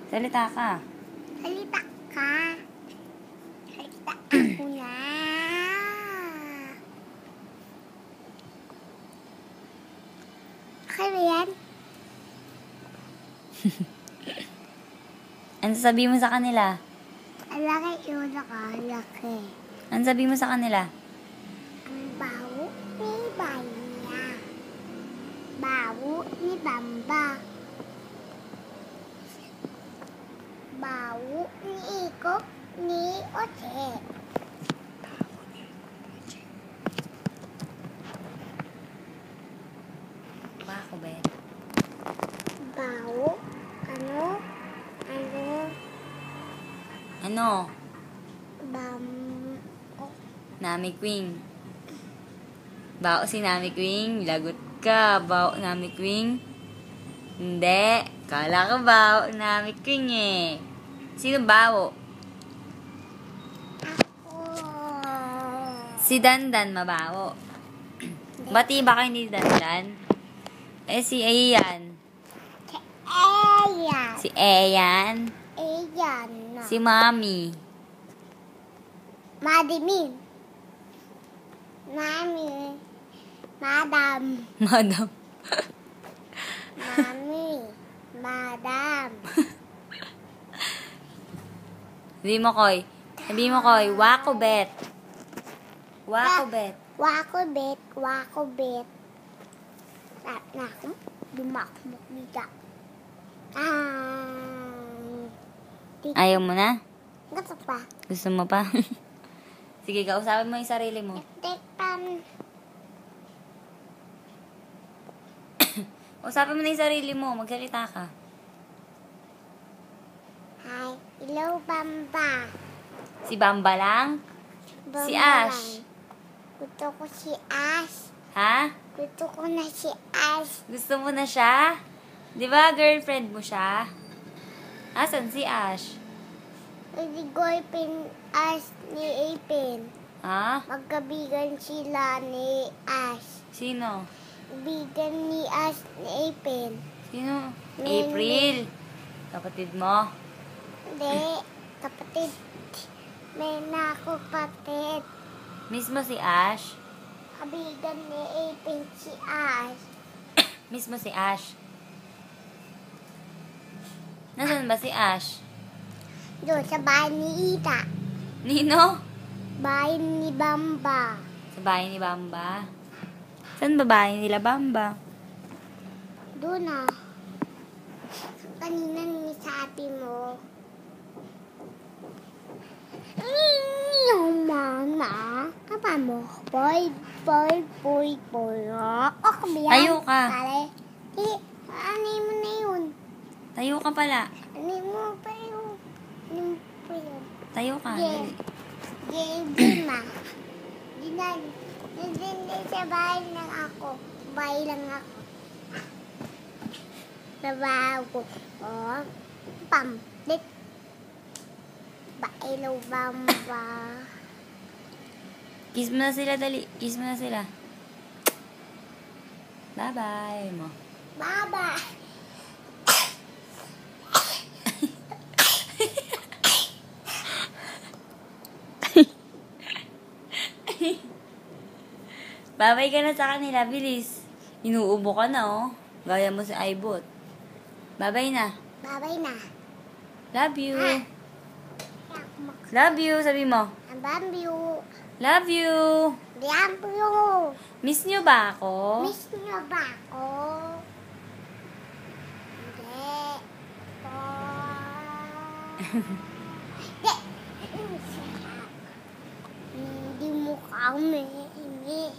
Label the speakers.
Speaker 1: Salita ka.
Speaker 2: Salita ka. Salita ako na. Okay ba yan?
Speaker 1: Ano sabihin mo sa kanila?
Speaker 2: Ang laki yun nakalaki.
Speaker 1: Ano sabihin mo sa kanila?
Speaker 2: Ang bawo ni Banya. Bawo ni Bamba. Bawo ni Iko ni Oche.
Speaker 1: Bako, Bet.
Speaker 2: Bawo. Ano?
Speaker 1: Ano?
Speaker 2: Bam.
Speaker 1: Nami Queen. Bao si Nami Queen. Lagot ka. Bao Nami Queen. Hindi. Kala ka bao Nami Queen eh. Sino bao? Si Dandan mabaho. Bati ba kayo ni Dandan? Eh si Ayan.
Speaker 2: Ayan.
Speaker 1: Si Ayan.
Speaker 2: Ayan.
Speaker 1: Si Mami.
Speaker 2: Madimin. Mami. Madam.
Speaker 1: Madam.
Speaker 2: Mami. Madam.
Speaker 1: Sabi mo, Koy. Wako Bet. Wako Bet.
Speaker 2: Wako bet. Wako bet. Sarap na ako. Dumakmok dito.
Speaker 1: Ayaw mo na?
Speaker 2: Gusto pa.
Speaker 1: Gusto mo pa? Sige, kausapin mo yung sarili mo.
Speaker 2: Tekpan.
Speaker 1: Usapin mo na yung sarili mo. Magsalita ka.
Speaker 2: Hi. Hello, Bamba.
Speaker 1: Si Bamba lang? Si
Speaker 2: Bamba
Speaker 1: Ash.
Speaker 2: lang. Gusto ko si Ash.
Speaker 1: Ha?
Speaker 2: Gusto ko na si Ash.
Speaker 1: Gusto mo na siya? Di ba girlfriend mo siya? Asan si Ash?
Speaker 2: Hindi ko ipin Ash ni Ipin.
Speaker 1: Ha?
Speaker 2: Magkabigan sila ni Ash.
Speaker 1: Sino?
Speaker 2: Bigan ni Ash ni Ipin.
Speaker 1: Sino?
Speaker 2: Mimi.
Speaker 1: April. Kapatid mo?
Speaker 2: Hindi. Kapatid. May nakapatid.
Speaker 1: Mismo si Ash?
Speaker 2: Kabigan ni Ipin si Ash.
Speaker 1: Mismo si Ash? Nasaan ba si Ash?
Speaker 2: Doon sa bahay ni Ita.
Speaker 1: Nino?
Speaker 2: Bahay ni Bamba.
Speaker 1: Sa bahay ni Bamba? Saan ba bahay nila Bamba?
Speaker 2: Doon na. Kanina ni sabi mo. Mama. Apa mo? Boy. Ako ba yan?
Speaker 1: Tayo ka.
Speaker 2: Pare. Ano mo na yun?
Speaker 1: Tayo ka pala.
Speaker 2: Ano mo pa yun? Ano mo pa yun?
Speaker 1: Tayo ka.
Speaker 2: Yeah.
Speaker 1: Dali.
Speaker 2: Ma. Hindi sa bahay lang ako. Bahay lang ako. Trabaho ko. Oh. Pamlit. Bailaw Bamba.
Speaker 1: Kiss mo na sila, dali. Kiss mo na sila. Bye-bye mo.
Speaker 2: Baba.
Speaker 1: Bye-bye ka na sa kanila, bilis. Inuubo ka na, oh. Gaya mo si Aibot. Bye-bye na.
Speaker 2: Babay na.
Speaker 1: Love you. Love you, sabi mo.
Speaker 2: Ang bambyo.
Speaker 1: Love you.
Speaker 2: Bambyo.
Speaker 1: Miss nyo ba ako?
Speaker 2: Miss niyo ba ako? Hindi. Hindi mo kami. Hindi.